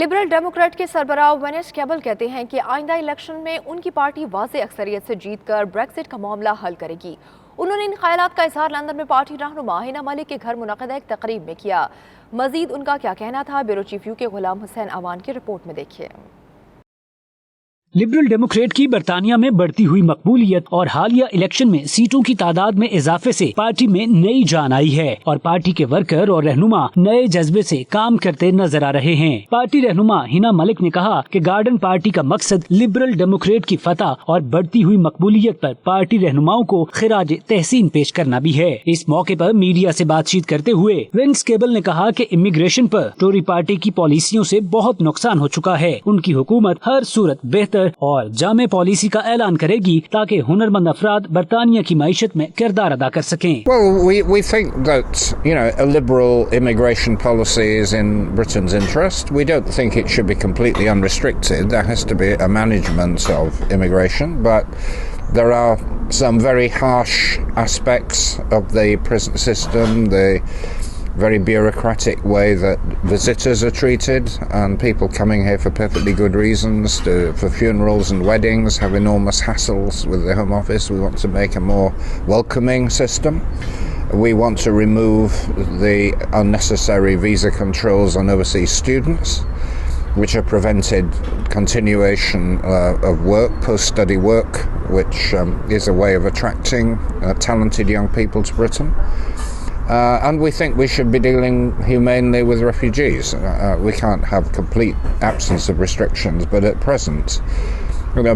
Liberal Democrat کے سربراہ Venice cable کہتے ہیں کہ آئندہ الیکشن میں ان کی پارٹی واضح اکثریت سے جیت کر بریکزٹ کا معاملہ حل کرے گی۔ انہوں نے ان خیالات کا اظہار لندن میں پارٹی رہنما ہنا ملک کے گھر منعقدہ ایک تقریب میں کیا۔ مزید ان کا کیا کہنا تھا، بیورو چیف یو کے غلام حسین اوان کی رپورٹ میں دیکھیے۔ لبرل ڈیموکریٹ کی برطانیہ میں بڑھتی ہوئی مقبولیت اور حالیہ الیکشن میں سیٹوں کی تعداد میں اضافے سے پارٹی میں نئی جان آئی ہے اور پارٹی کے ورکر اور رہنما نئے جذبے سے کام کرتے نظر آ رہے ہیں۔ پارٹی رہنما ہنا ملک نے کہا کہ گارڈن پارٹی کا مقصد لبرل ڈیموکریٹ کی فتح اور بڑھتی ہوئی مقبولیت پر پارٹی رہنماؤں کو خراج تحسین پیش کرنا بھی ہے۔ اس موقع پر میڈیا سے بات چیت کرتے ہوئے وینس کیبل نے کہا کہ امیگریشن پر ٹوری پارٹی کی پالیسیوں سے بہت نقصان ہو چکا ہے۔ ان کی حکومت ہر صورت بہتر اور جامع پالیسی کا اعلان کرے گی تاکہ ہنرمند افراد برطانیہ کی معیشت میں کردار ادا کر سکیں۔ Well, we think that, a liberal immigration policy is in Britain's interest. We don't think it should be completely unrestricted. There has to be a management of immigration, but there are some very harsh aspects of the prison system, the very bureaucratic way that visitors are treated, and people coming here for perfectly good reasons, for funerals and weddings, have enormous hassles with the Home Office. We want to make a more welcoming system. We want to remove the unnecessary visa controls on overseas students, which have prevented continuation of work, post-study work, which is a way of attracting talented young people to Britain. And we think we should be dealing humanely with refugees. We can't have complete absence of restrictions, but at present,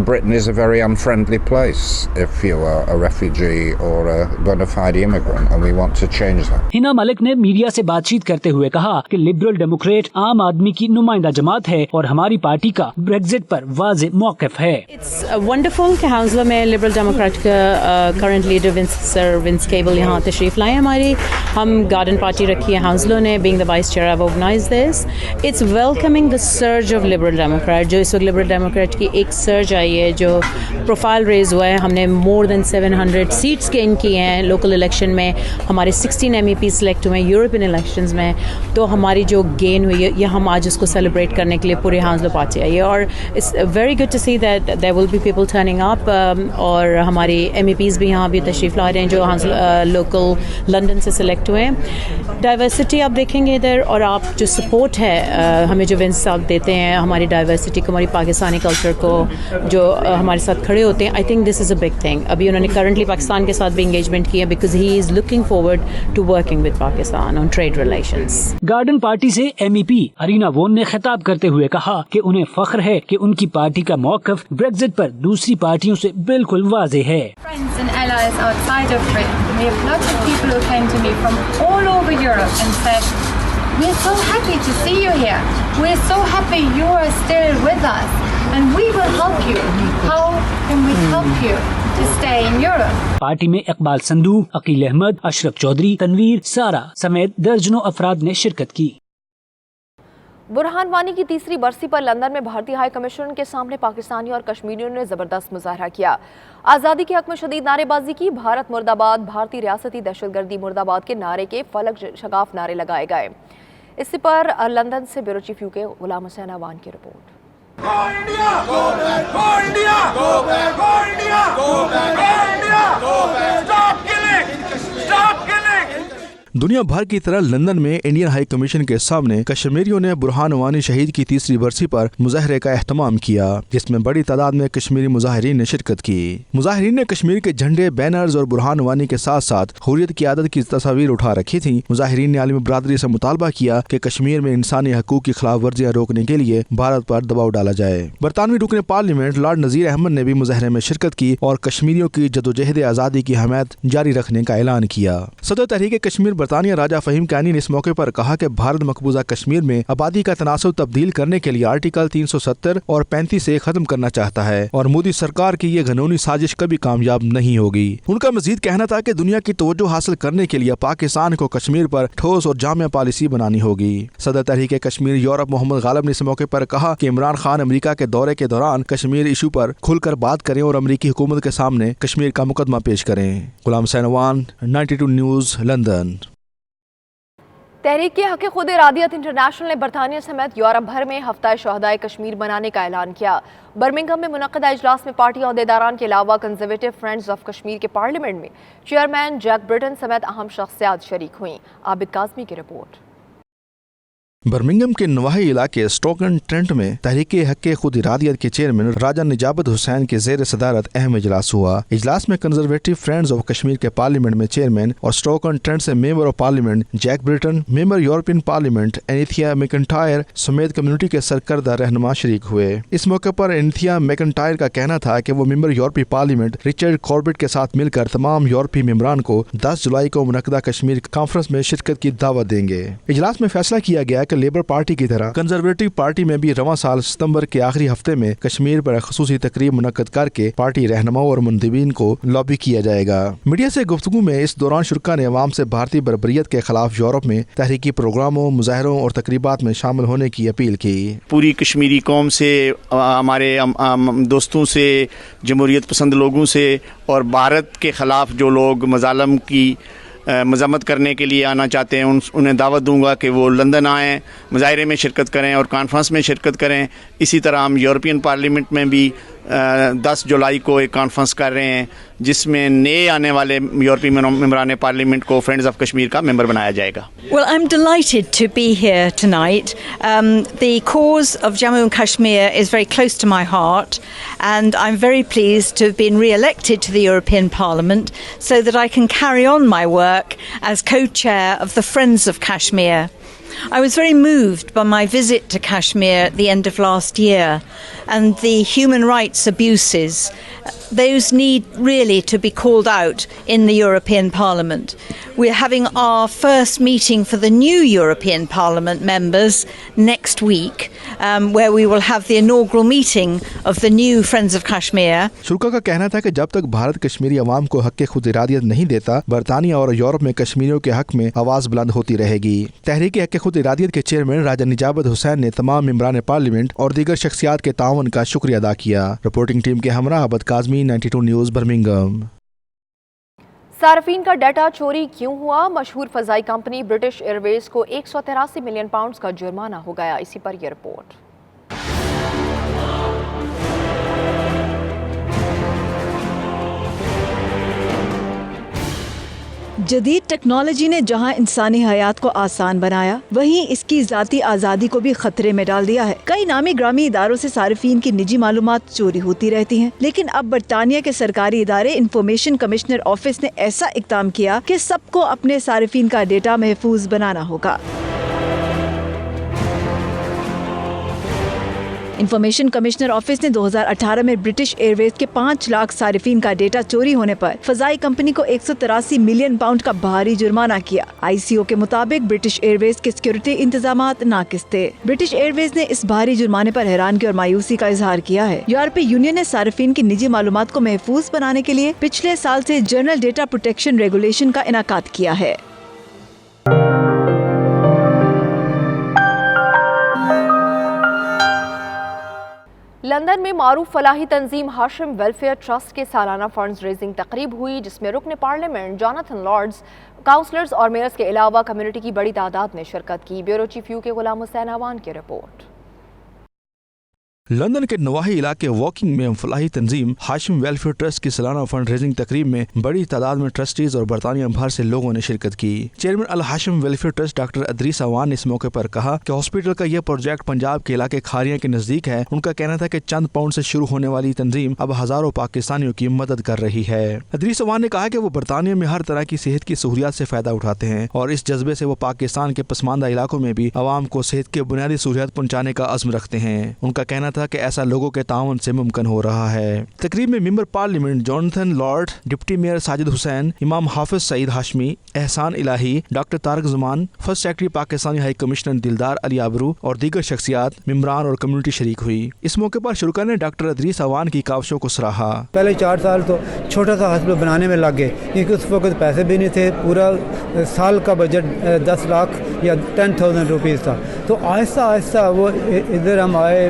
Britain is a very unfriendly place if you are a refugee or a bona fide immigrant, and we want to change that. ہنا ملک نے media سے بات چیت کرتے ہوئے کہا کہ liberal Democrat عام آدمی کی نمائندہ جماعت ہے اور ہماری پارٹی کا بریکزٹ پر واضح موقف ہے۔ It's wonderful کہ ہاؤنزلو میں لبرل ڈیموکریٹ کا کرنٹ لیڈر سر وینس کیبل یہاں تشریف لائے ہماری۔ ہم گارڈن پارٹی رکھی ہے ہاؤنزلو نے، being the vice chair I organise this. It's welcoming the surge of liberal democrat, جو اس وقت لبرل ڈیموکریٹ کی ایک سرج آئی ہے، جو پروفائل ریز ہوا ہے۔ ہم نے مور دین 700 سیٹس گین کی ہیں لوکل الیکشن میں، ہمارے 16 MEP سلیکٹ ہوئے ہیں یورپین الیکشنز میں۔ تو ہماری جو گین ہوئی ہے یہ ہم آج اس کو سیلیبریٹ کرنے کے لیے پورے ہاؤنزلو پارٹی آئی ہے، اور it's very good to see that there will be people turning up, اور ہماری MEPs بھی یہاں بھی تشریف لا رہے ہیں جو لوکل لنڈن سے سلیکٹ ہوئے ہیں۔ ڈائیورسٹی آپ دیکھیں گے ادھر، اور آپ جو سپورٹ ہے ہمیں جو وینس صاحب دیتے ہیں ہماری ڈائیورسٹی کو، ہماری پاکستانی کلچر کو، جو ہمارے ساتھ کھڑے ہوتے ہیں، I think this is a big thing. ابھی انہوں نے کرنٹلی پاکستان کے ساتھ بھی انگیجمنٹ کی ہے، because he is looking forward to working with Pakistan on trade relations. Garden party سے MEP ارینا وون نے خطاب کرتے ہوئے کہا کہ انہیں فخر ہے کہ ان کی پارٹی کا موقف بریکزٹ پر دوسری پارٹیوں سے بالکل واضح ہے۔ Friends and allies outside of Britain. We have lots of people who came to me from all over Europe and said, "We're so happy to see you here. We're so happy you are still with us, and we will help you. How can we help you to stay in Europe?" Party میں اقبال سندھو، عقیل احمد، اشرف چودھری، تنویر، سارا سمیت درجنوں افراد نے شرکت کی۔ برہان وانی کی تیسری برسی پر لندن میں بھارتی ہائی کمیشن کے سامنے پاکستانی اور کشمیریوں نے زبردست مظاہرہ کیا۔ آزادی کے حق میں شدید نعرے بازی کی، بھارت مرد آباد، بھارتی ریاستی دہشت گردی مرد آباد کے نعرے کے فلک شگاف نعرے لگائے گئے۔ اس پر لندن سے بیورو چیف یو کے غلام حسین اوان کی رپورٹ۔ دنیا بھر کی طرح لندن میں انڈین ہائی کمیشن کے سامنے کشمیریوں نے برہان وانی شہید کی تیسری برسی پر مظاہرے کا اہتمام کیا، جس میں بڑی تعداد میں کشمیری مظاہرین نے شرکت کی۔ مظاہرین نے کشمیر کے جھنڈے، بینرز اور برہان وانی کے ساتھ ساتھ حریت کی عادت کی تصاویر اٹھا رکھی تھیں۔ مظاہرین نے عالمی برادری سے مطالبہ کیا کہ کشمیر میں انسانی حقوق کی خلاف ورزیاں روکنے کے لیے بھارت پر دباؤ ڈالا جائے۔ برطانوی رکن پارلیمنٹ لارڈ نذیر احمد نے بھی مظاہرے میں شرکت کی اور کشمیریوں کی جدوجہد آزادی کی حمایت جاری رکھنے کا اعلان کیا۔ صدر تحریک کشمیر برطانیہ راجہ فہیم کانی نے اس موقع پر کہا کہ بھارت مقبوضہ کشمیر میں آبادی کا تناسب تبدیل کرنے کے لیے آرٹیکل 370 اور 35 سے ختم کرنا چاہتا ہے اور مودی سرکار کی یہ گھنونی سازش کبھی کامیاب نہیں ہوگی۔ ان کا مزید کہنا تھا کہ دنیا کی توجہ حاصل کرنے کے لیے پاکستان کو کشمیر پر ٹھوس اور جامع پالیسی بنانی ہوگی۔ صدر تحریک کشمیر یورپ محمد غالب نے اس موقع پر کہا کہ عمران خان امریکہ کے دورے کے دوران کشمیر ایشو پر کھل کر بات کریں اور امریکی حکومت کے سامنے کشمیر کا مقدمہ پیش کریں۔ غلام حسین اوان، 92 نیوز، لندن۔ तहरीक हक़ खुद इरादियत इंटरनेशनल ने बरतानिया समेत यूरोप भर में हफ्ता शहदाए कश्मीर मनाने का ऐलान किया। बर्मिंघम में मुनक़दा इजलास में पार्टी अहदेदारान के अलावा कंजर्वेटिव फ्रेंड्स ऑफ कश्मीर के पार्लियामेंट में चेयरमैन जैक ब्रिटन समेत अहम शख्सियात शरीक हुई। आबिद काज़मी की रिपोर्ट। बर्मिंघम के नवाही इलाके स्टोकन ट्रेंट में तहरीक हक़ खुद इरादियत के चेयरमैन राजा निजाबत हुसैन के जेर सदारत अहम इजलास हुआ। इजलास में कंजर्वेटिव फ्रेंड्स ऑफ कश्मीर के पार्लियामेंट में चेयरमैन और स्टोकन ट्रेंट से member of parliament Jack Britton, member European parliament Anthea McIntyre समेत कम्युनिटी के सरकर्दा रहनुमा शरीक हुए। इस मौके पर एनीथिया मैकइंटायर का कहना था कि वो मेंबर यूरोपीय पार्लियामेंट रिचर्ड कॉर्बेट के साथ मिलकर तमाम यूरोपीय मेंबरान को 10 जुलाई को मुनक़दा कश्मीर कॉन्फ्रेंस में शिरकत की दावत देंगे। इजलास में फैसला किया गया कि लेबर पार्टी की तरह कंजर्वेटिव पार्टी में भी रवां साल सितंबर के आखिरी हफ्ते में कश्मीर पर खसूसी तकरीब मुनक्कद करके पार्टी रहनुमाओं और मुंतखबीन को लॉबी किया जाएगा। मीडिया से गुफ्तगू में इस दौरान शुरा ने अवाम से भारतीय बर्बरियत के खिलाफ यूरोप में तहरीकी प्रोग्रामों, मुजाहरों और तकरीबात में शामिल होने की अपील की। पूरी कश्मीरी कौम से, हमारे दोस्तों से, जमहूरियत पसंद लोगों से और भारत के खिलाफ जो लोग मजालम की मजम्मत करने के लिए आना चाहते हैं उन्हें दावत दूंगा कि वो लंदन आएँ, मुजाहरे में शिरकत करें और कॉन्फ्रेंस में शिरकत करें। इसी तरह हम यूरोपियन पार्लियामेंट में भी 10 जुलाई को एक कॉन्फ्रेंस कर रहे हैं जिसमें नए आने वाले यूरोपीय मेंबरान पार्लियामेंट को फ्रेंड्स ऑफ कश्मीर का मेंबर बनाया जाएगा। Well, I'm delighted to be here tonight. The cause of Jammu and Kashmir is very close to my heart, and I'm very pleased to have been re-elected to the European Parliament so that I can carry on my work as co-chair of the Friends of Kashmir. I was very moved by my visit to Kashmir at the end of last year and the human rights abuses. Those need really to be called out in the European Parliament. We're having our first meeting for the new European Parliament members next week, where we will have the inaugural meeting of the new Friends of Kashmir. शुरा का कहना था कि जब तक भारत कश्मीरी अवाम को हक़ खुद इरादियत नहीं देता, बरतानिया और यूरोप में कश्मीरियों के हक में आवाज़ बुलंद होती रहेगी। तहरीक हक़ खुद इरादियत के चेयरमैन राजा निजाबत हुसैन ने तमाम मेंबरान पार्लियामेंट और दीगर शख्सियात के ताउन का शुक्रिया अदा किया। रिपोर्टिंग टीम के हमरा आबिद काज़मी, 92 न्यूज़, बर्मिंघम। सार्फिन का डाटा चोरी क्यों हुआ? मशहूर फ़ज़ाई कंपनी ब्रिटिश एयरवेज को 183 मिलियन पाउंड का जुर्माना हो गया। इसी पर यह रिपोर्ट। जदीद टेक्नोलॉजी ने जहां इंसानी हयात को आसान बनाया, वहीं इसकी ज़ाती आज़ादी को भी खतरे में डाल दिया है। कई नामी ग्रामी इदारों से सार्फिन की निजी मालूमात चोरी होती रहती हैं, लेकिन अब बरतानिया के सरकारी इदारे इंफॉर्मेशन कमिश्नर ऑफिस ने ऐसा इक़दाम किया कि सबको अपने सार्फिन का डेटा महफूज बनाना होगा। इंफॉर्मेशन कमिश्नर ऑफिस ने 2018 में ब्रिटिश एयरवेज के 5 लाख सारिफीन का डेटा चोरी होने पर फ़ज़ाई कंपनी को 183 मिलियन पाउंड का भारी जुर्माना किया। आईसीओ के मुताबिक ब्रिटिश एयरवेज के सिक्योरिटी इंतजामात नाकिस थे। ब्रिटिश एयरवेज ने इस भारी जुर्माने पर हैरानगी और मायूसी का इजहार किया है। यूरोपीय यूनियन ने सारिफीन की निजी मालूमात को महफूज बनाने के लिए पिछले साल से जनरल डेटा प्रोटेक्शन रेगुलेशन का इनाकाद किया है। लंदन में मारूफ फलाही तंजीम हाशिम वेलफेयर ट्रस्ट के सालाना फंड्स रेजिंग तकरीब हुई, जिसमें रुकन पार्लियामेंट जोनाथन लॉर्ड्स, काउंसलर्स और मेयर्स के अलावा कम्युनिटी की बड़ी तादाद ने शिरकत की। ब्यूरो चीफ यू के गुलाम हुसैन अवान की रिपोर्ट। लंदन के नवाही इलाके वॉकिंग में फलाही तंजीम हाशिम वेलफेयर ट्रस्ट की सालाना फंड रेजिंग तकरीब में बड़ी तादाद में ट्रस्टीज और बरतानिया भर से लोगों ने शिरकत की। Chairman Al Hashim welfare trust doctor Idrees Awan ने इस मौके पर कहा कि हॉस्पिटल का यह प्रोजेक्ट पंजाब के इलाके खारियां के नजदीक है। उनका कहना था कि चंद पाउंड से शुरू होने वाली तंजीम अब हजारों पाकिस्तानियों की मदद कर रही है। अदरीस अवान ने कहा कि वो बरतानिया में हर तरह की सेहत की सहूलियात से फायदा उठाते हैं और इस जज्बे से वो पाकिस्तान के पसमानदा इलाकों में भी आवाम को सेहत के बुनियादी सहूलियात पहुँचाने का अज़्म रखते हैं। उनका कहना था कि ऐसा लोगों के ताउन से मुमकिन हो रहा है। तकरीब में member parliament Jonathan Lord, deputy mayor Sajid Hussain, Imam Hafiz Saeed Hashmi, Ehsan Elahi, doctor Tariq Zaman, first secretary Pakistani high commissioner Dildar Ali आबरू और दीगर शख्सियात, मेंबरान और कम्युनिटी शरीक हुई। इस मौके पर शुरा ने डॉक्टर अदरीस अवान की काविशों को सराहा। पहले 4 साल तो छोटा सा हॉस्पिटल बनाने में लग गए, क्योंकि उस वक्त पैसे भी नहीं थे। पूरा साल का बजट 10 लाख या 10,000 रुपीज़ था। तो आहिस्ता आहिस्ता वो इधर हम आए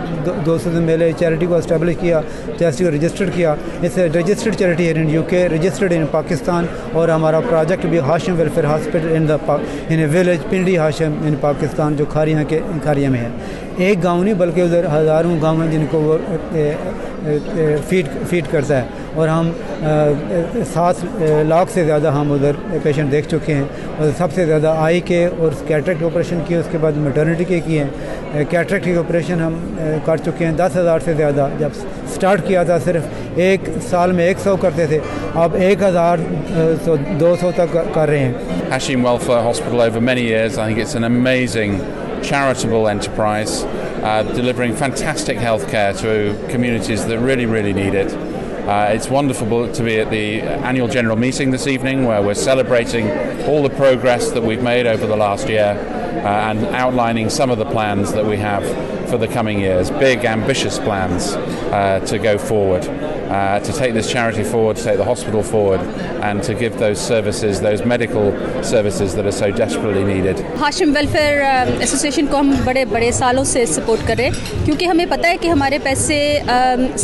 दोस्तों से मिले, चैरिटी को इस्टेब्लिश किया, चैरिटी को रजिस्टर्ड किया. इट्स ए रजिस्टर्ड चैरिटी है in UK, registered in Pakistan. और हमारा प्रोजेक्ट भी Hashim welfare hospital in a village Pindi Hashim in Pakistan, जो खारिया में है. एक गाँव नहीं बल्कि उधर हज़ारों गाँव हैं जिनको वो फीड करता है. और हम 7 लाख से ज़्यादा हम उधर पेशेंट देख चुके हैं. और सबसे ज़्यादा आई के और कैटरेक्ट ऑपरेशन किए, उसके बाद मैटरनिटी के किए हैं. कैटरेक्ट के ऑपरेशन हम कर चुके हैं 10,000 से ज़्यादा. जब स्टार्ट किया था सिर्फ एक साल में 100 करते थे, अब 1,200 तक कर रहे हैं. Hashim Welfare Hospital over many years, I think it's an amazing charitable enterprise, delivering fantastic healthcare to communities that really need it. It's wonderful to be at the annual general meeting this evening, where we're celebrating all the progress that we've made over the last year and outlining some of the plans that we have for the coming years. Big, ambitious plans to go forward, to take this charity forward, to take the hospital forward, and to give those services, those medical services that are so desperately needed. Hashim welfare association को हम बड़े सालों से support कर रहे हैं, क्योंकि हमें पता है कि हमारे पैसे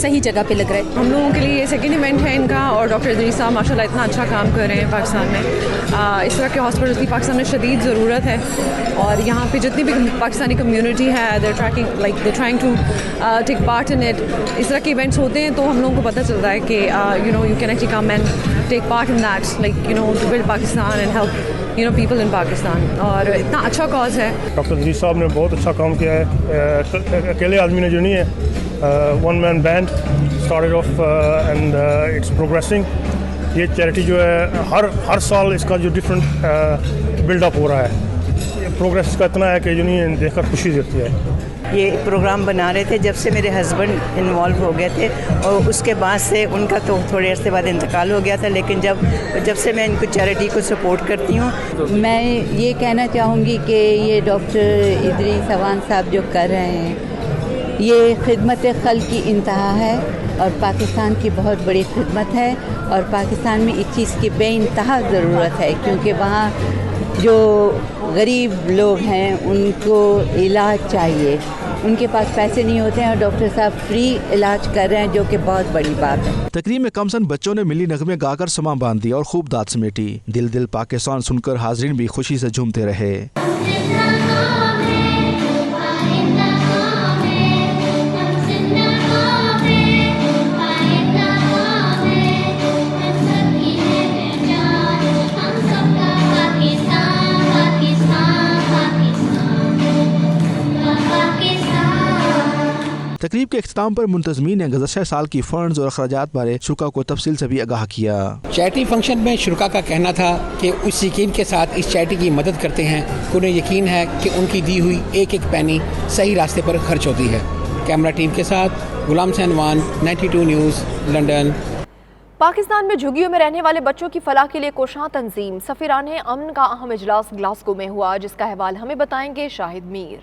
सही जगह पे लग रहे हैं. हम लोगों के लिए ये सेकेंड इवेंट है इनका, और डॉक्टर इदरीस साहब माशाल्लाह इतना अच्छा काम कर रहे हैं पाकिस्तान में. इस तरह के हॉस्पिटल्स की पाकिस्तान में शदीद ज़रूरत है. और यहाँ पे जितनी भी पाकिस्तानी कम्युनिटी है, they trying to take part in it. इस तरह के इवेंट्स होते हैं तो हम लोगों को पता चलता है कि you can actually come and take part in that, to build Pakistan and help people in Pakistan. और इतना अच्छा कॉज है. डॉक्टर इदरीस साहब ने बहुत अच्छा काम किया है. अकेले आदमी ने जो नहीं है, one man band started off and it's progressing. ये चैरिटी जो है हर साल इसका जो डिफरेंट बिल्डअप हो रहा है. प्रोग्रेस इसका इतना है कि जो नहीं देखकर खुशी देती है. ये प्रोग्राम बना रहे थे जब से मेरे हस्बैंड इन्वॉल्व हो गए थे, और उसके बाद से उनका तो थोड़े अर्से बाद इंतकाल हो गया था. लेकिन जब से मैं इनको चैरिटी को सपोर्ट करती हूँ. मैं ये कहना चाहूँगी कि ये डॉक्टर इदरीस अवान साहब जो कर रहे हैं, ये खिदमत खल्क़ की इंतहा है और पाकिस्तान की बहुत बड़ी खिदमत है. और पाकिस्तान में इस चीज़ की बेइंतहा ज़रूरत है, क्योंकि वहाँ जो गरीब लोग हैं उनको इलाज चाहिए, उनके पास पैसे नहीं होते हैं, और डॉक्टर साहब फ्री इलाज कर रहे हैं, जो कि बहुत बड़ी बात है. तकरीब में कमसन बच्चों ने मिली नगमे गाकर समा बांध दी और खूब दाद समेटी. दिल दिल पाकिस्तान सुनकर हाजरीन भी खुशी से झूमते रहे. तकरीब के इख्तिताम पर मुंतज़मीन ने गुज़श्ता साल की फंड्स और अखराजात बारे शुरा को तफसील से भी आगाह किया. चैरिटी फंक्शन में शुरा का कहना था कि उस यकीन के साथ इस चैरिटी की मदद करते हैं, उन्हें यकीन है कि उनकी दी हुई एक एक पैनी सही रास्ते पर खर्च होती है. कैमरा टीम के साथ गुलाम हुसैन वान, 92 न्यूज़, लंदन. पाकिस्तान में झुग्गियों में रहने वाले बच्चों की फलाह के लिए कोशां तंजीम सफीराने अमन का अहम इजलास ग्लासगो में हुआ, जिसका अहवाल हमें बताएंगे शाहिद मीर.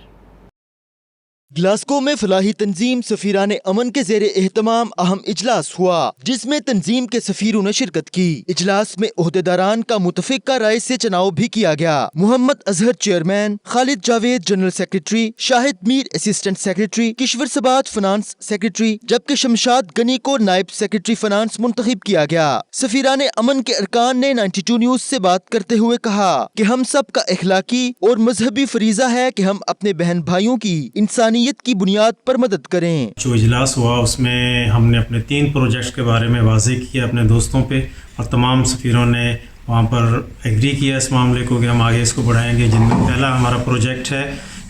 ग्लासगो में फलाही तंजीम सफीरान अमन के ज़ेरे एहतमाम अहम इजलास हुआ, जिसमें तंजीम के सफीरों ने शिरकत की. इजलास में ओहदेदारान का मुतफिका राय से चुनाव भी किया गया. Mohammad Azhar chairman, Khalid Javed general secretary, Shahid Mir assistant secretary, Kishwar Sabat finance secretary, जबकि शमशाद गनी को नायब सेक्रेटरी फाइनेंस मुंतखब किया गया. सफीरान अमन के अरकान ने 92 न्यूज से बात करते हुए कहा कि हम सब का इखलाकी और मजहबी फरीजा है कि हम अपने बहन भाइयों की इंसानी की बुनियाद पर मदद करें. जो इजलास हुआ उसमें हमने अपने 3 प्रोजेक्ट्स के बारे में वाज़ेह किया अपने दोस्तों पे, और तमाम सफ़ीरों ने वहाँ पर एग्री किया इस मामले को कि हम आगे इसको बढ़ाएंगे. जिनमें पहला हमारा प्रोजेक्ट है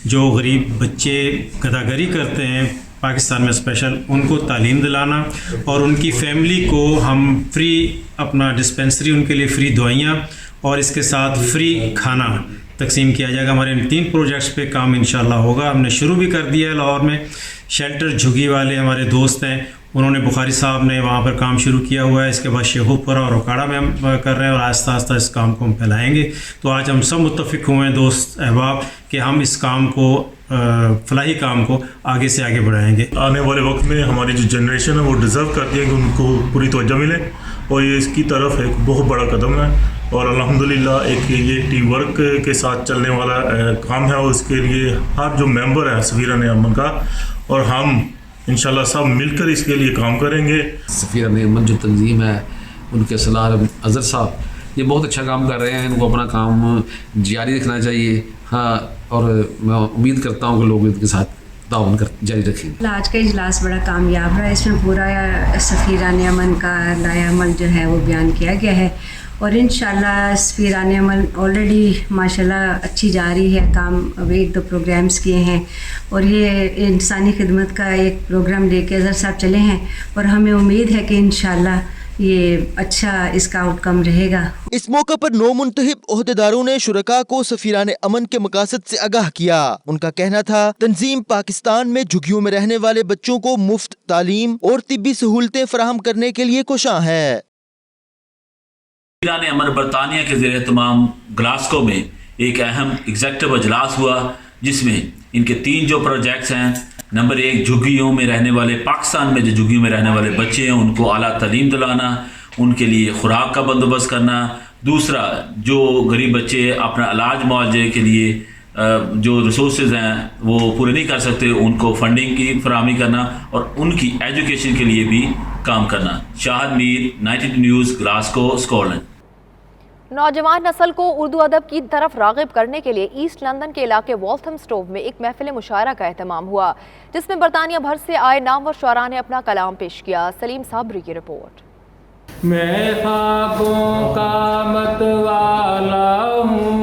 जो गरीब बच्चे गदागरी करते हैं पाकिस्तान में स्पेशल, उनको तालीम दिलाना, और उनकी फैमिली को हम फ्री अपना डिस्पेंसरी, उनके लिए फ्री दवाइयाँ और इसके साथ फ्री खाना तकसीम किया जाएगा. हमारे इन 3 प्रोजेक्ट्स पे काम इंशाल्लाह होगा. हमने शुरू भी कर दिया है. लाहौर में शेल्टर झुग्गी वाले हमारे दोस्त हैं, उन्होंने बुखारी साहब ने वहाँ पर काम शुरू किया हुआ है. इसके बाद शेखुपुरा और ओकाड़ा में हम कर रहे हैं, और आहिस्ता आहिस्ता इस काम को हम फैलाएँगे. तो आज हम सब मुत्तफिक हुए हैं दोस्त अहबाब कि हम इस काम को फलाही काम को आगे से आगे बढ़ाएंगे. आने वाले वक्त में हमारी जो जनरेशन है वो डिज़र्व करती है कि उनको पूरी तवज्जो मिले, और ये इसकी तरफ एक बहुत बड़ा कदम है. और अल्हम्दुलिल्लाह एक ये टीम वर्क के साथ चलने वाला काम है, और उसके लिए हर जो मेंबर है सफीरान अमन का और हम इंशाल्लाह सब मिलकर इसके लिए काम करेंगे। सफ़ीरा अमन जो तंजीम है उनके सलार अज़हर साहब ये बहुत अच्छा काम कर रहे हैं, इनको अपना काम जारी रखना चाहिए। हाँ, और मैं उम्मीद करता हूँ कि लोग इनके साथ ताउन जारी रखेंगे। आज का इजलास बड़ा कामयाब रहा, इसमें पूरा सफ़ीरान अमन का लाया अमल जो है वो बयान किया गया है और इंशाल्लाह सफ़ीरान अमन ऑलरेडी माशाल्लाह अच्छी जा रही है काम। अब 1-2 प्रोग्राम्स किए हैं और ये इंसानी खिदमत का एक प्रोग्राम लेके अज़हर साहब चले हैं और हमें उम्मीद है कि इंशाल्लाह ये अच्छा इसका आउटकम रहेगा। इस मौके पर 9 मुंतखब ओहदेदारों ने शुरका को सफीरान अमन के मकासद से आगाह किया। उनका कहना था तंजीम पाकिस्तान में झुग्गियों में रहने वाले बच्चों को मुफ्त तालीम और तिब्बी सहूलतें फराहम करने के लिए कोशां है। सफीरान अमन बरतानिया के ज़ेर एहतमाम ग्लासगो में एक अहम एग्जेक्टिव अजलास हुआ जिसमें इनके 3 जो प्रोजेक्ट्स हैं, नंबर 1 झुग्गियों में रहने वाले पाकिस्तान में जो झुग्गियों में रहने वाले बच्चे हैं उनको आला तालीम दिलाना, उनके लिए खुराक का बंदोबस्त करना। दूसरा, जो गरीब बच्चे अपना इलाज मुआवजे के लिए जो रिसोर्सेज हैं वो पूरे नहीं कर सकते उनको फंडिंग की फराहमी करना और उनकी एजुकेशन के लिए भी काम करना। Shahid Mir, 92 news, Glasgow, Scotland. नौजवान नस्ल को उर्दू अदब की तरफ राग़िब करने के लिए ईस्ट लंदन के इलाके वॉल्थमस्टोव में एक महफिल मुशायरा का एहतमाम हुआ जिसमें बरतानिया भर से आए नामवर शुअरा ने अपना कलाम पेश किया। सलीम साबरी की रिपोर्ट। मैं ख्वाबों का मतवाला हूँ,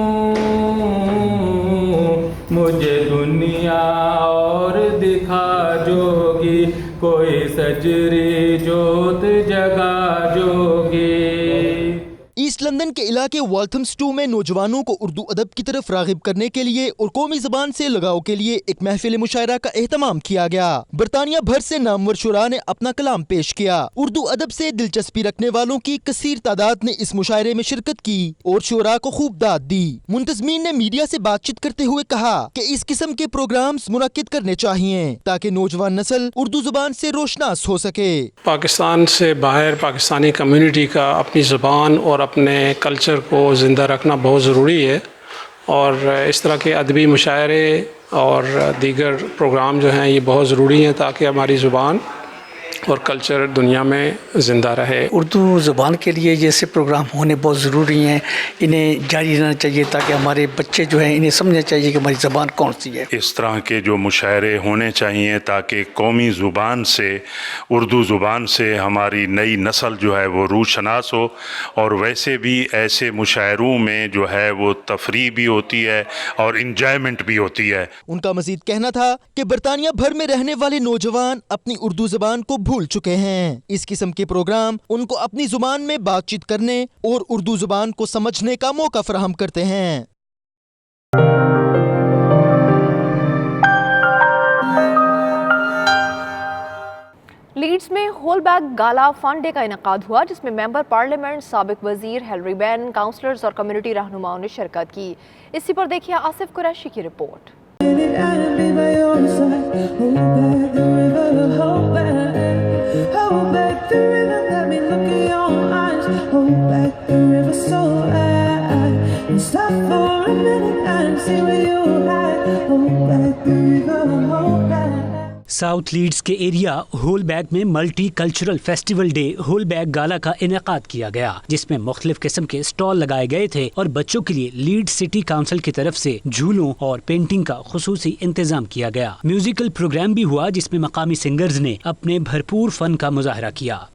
मुझे दुनिया और दिखा जोगी, कोई सजरी जोत जगा जोगी। ईस्ट लंदन के इलाके वॉल्थमस्टो में नौजवानों को उर्दू अदब की तरफ राग़िब करने के लिए और कौमी ज़बान से लगाव के लिए एक महफिल मुशायरा का एहतमाम किया गया। बरतानिया भर से नामवर शुरा ने अपना कलाम पेश किया। उर्दू अदब से दिलचस्पी रखने वालों की कसीर तादाद ने इस मुशायरे में शिरकत की और शुरा को खूब दाद दी। मुंतज़मीन ने मीडिया से बातचीत करते हुए कहा कि इस किस्म के प्रोग्राम्स मुनक्किद करने चाहिए ताकि नौजवान नस्ल उर्दू ज़बान से रोशनास हो सके। पाकिस्तान से बाहर पाकिस्तानी कम्युनिटी का अपनी ज़बान और अपने कल्चर को ज़िंदा रखना बहुत ज़रूरी है और इस तरह के अदबी मुशायरे और दीगर प्रोग्राम जो हैं ये बहुत ज़रूरी हैं ताकि हमारी ज़ुबान और कल्चर दुनिया में ज़िंदा रहे। उर्दू ज़ुबान के लिए जैसे प्रोग्राम होने बहुत ज़रूरी हैं, इन्हें जारी रहना चाहिए ताकि हमारे बच्चे जो हैं इन्हें समझना चाहिए कि हमारी ज़बान कौन सी है। इस तरह के जो मुशायरे होने चाहिए ताकि कौमी ज़ुबान से, उर्दू ज़ुबान से हमारी नई नस्ल जो है वो रूशनास हो और वैसे भी ऐसे मुशायरों में जो है वो तफरीह भी होती है और इंजॉयमेंट भी होती है। उनका मज़ीद कहना था कि बरतानिया भर में रहने वाले नौजवान अपनी उर्दू ज़बान को भूल चुके हैं। इस किस्म के प्रोग्राम उनको अपनी जुबान में बातचीत करने और उर्दू जुबान को समझने का मौका फराहम करते हैं। लीड्स में होलबैक गाला फंड डे का इनेकाद हुआ जिसमें मेंबर पार्लियामेंट, साबिक वजीर हेलरी बेन, काउंसलर्स और कम्युनिटी रहनुमाओं ने शिरकत की। इसी पर देखिए आसिफ कुरैशी की रिपोर्ट। साउथ लीड्स के एरिया होलबैक में मल्टी कल्चरल फेस्टिवल डे होलबैक गाला का इनेकाद किया गया जिसमें मुख्तलिफ किस्म के स्टॉल लगाए गए थे और बच्चों के लिए लीड्स सिटी काउंसिल की तरफ से झूलों और पेंटिंग का खुसूसी इंतजाम किया गया। म्यूजिकल प्रोग्राम भी हुआ जिसमें मकामी सिंगर्स ने अपने भरपूर फन का मुजाहरा किया।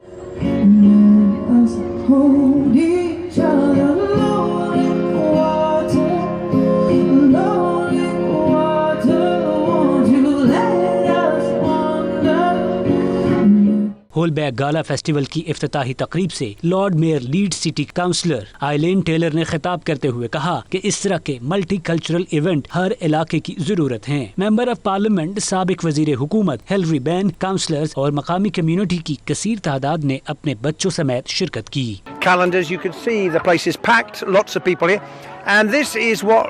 होलबैक गाला फेस्टिवल की इफ्तिताही तकरीब से lord mayor Leeds city councillor Eileen Taylor ने खिताब करते हुए कहा कि इस तरह के मल्टी कल्चरल इवेंट हर इलाके की जरूरत हैं। मेंबर ऑफ पार्लियामेंट, साबिक वजीर हुकूमत हेलरी बेन, काउंसलर्स और मकामी कम्युनिटी की कसीर तादाद ने अपने बच्चों समेत शिरकत की। Calendars, you can see the place is packed, lots of people here, and this is what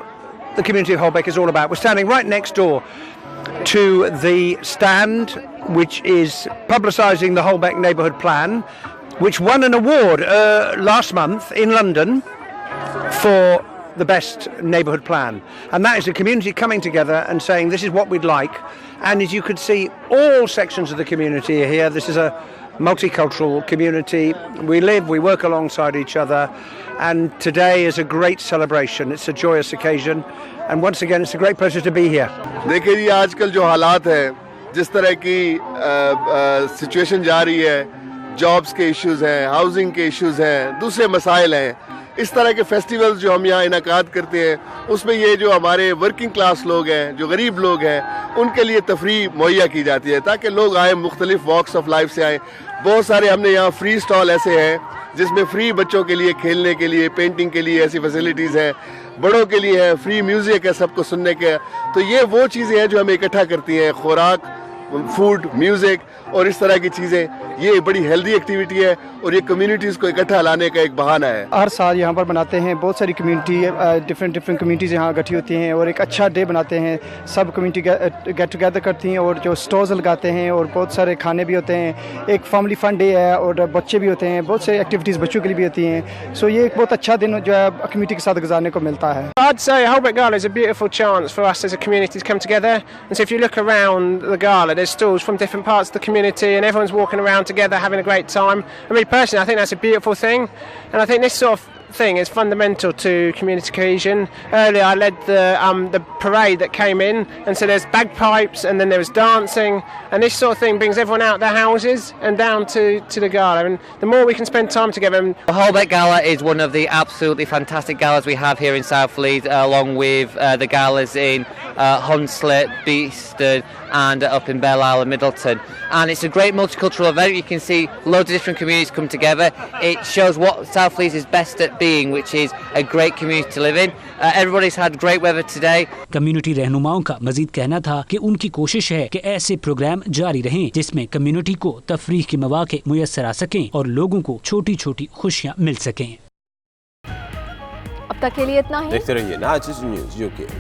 the community of Holbeck is all about. We're standing right next door to the stand which is publicising the Holbeck Neighbourhood Plan, which won an award last month in London for the best neighbourhood plan, and that is the community coming together and saying this is what we'd like. And as you could see, all sections of the community are here. This is a multicultural community. We live, we work alongside each other, and today is a great celebration. It's a joyous occasion, and once again it's a great pleasure to be here. देखिए जी, आजकल जो हालात है, जिस तरह की situation जा रही है, जॉब्स के इश्यूज हैं, हाउसिंग के इश्यूज हैं, दूसरे मसाइल हैं, इस तरह के फेस्टिवल्स जो हम यहाँ इनाकाद करते हैं, उसमें ये जो हमारे वर्किंग क्लास लोग हैं, जो गरीब लोग हैं, उनके लिए तफरीह मुहैया की जाती है ताकि लोग आए, मुख्तलिफ वॉक्स ऑफ लाइफ से आए. बहुत सारे हमने यहाँ फ्री स्टॉल ऐसे हैं जिसमें फ्री बच्चों के लिए खेलने के लिए, पेंटिंग के लिए ऐसी फैसिलिटीज़ हैं, बड़ों के लिए है, फ्री म्यूज़िक है सबको सुनने के. तो ये वो चीज़ें हैं जो हमें इकट्ठा करती हैं, खुराक, फूड, म्यूज़िक और इस तरह की चीज़ें. ये बड़ी हेल्दी एक्टिविटी है और ये कम्युनिटीज़ को इकट्ठा लाने का एक बहाना है. हर साल यहाँ पर बनाते हैं, बहुत सारी कम्युनिटी डिफरेंट कम्युनिटीज़ यहाँ इकट्ठी होती हैं और एक अच्छा डे बनाते हैं. सब कम्युनिटी गेट टुगेदर करती हैं और जो स्टॉल्स लगाते हैं और बहुत सारे खाने भी होते हैं. एक फैमिली फन डे है और बच्चे भी होते हैं, बहुत सारी एक्टिविटीज़ बच्चों के लिए भी होती हैं. सो ये एक बहुत अच्छा दिन जो है कम्युनिटी के साथ गुजारने को मिलता है. I'd say Holbeck Gala is a beautiful chance for us as a community to come together. And so if you look around the gala, there's stalls from different parts of the community and everyone's walking around together having a great time. I mean, personally, I think that's a beautiful thing. And I think this sort of thing is fundamental to community cohesion. Earlier I led the parade that came in, and so there's bagpipes and then there was dancing, and this sort of thing brings everyone out of their houses and down to the gala, and the more we can spend time together. The Holbeck Gala is one of the absolutely fantastic galas we have here in Southfleet, along with the galas in Hunslet, Beeston and up in Belle Isle and Middleton, and it's a great multicultural event. You can see loads of different communities come together. It shows what Southfleet is best at being, which is a great community to live in. Everybody's had great weather today. Community रहनुमाओं का मजीद कहना था कि उनकी कोशिश है कि ऐसे प्रोग्राम जारी रहें जिसमें कम्युनिटी को तफरीह के मौके मुयस्सर आ सकें और लोगों को छोटी छोटी खुशियां मिल सकें. अब तक के लिए इतना ही. देखते रहिए नाच न्यूज़ UK.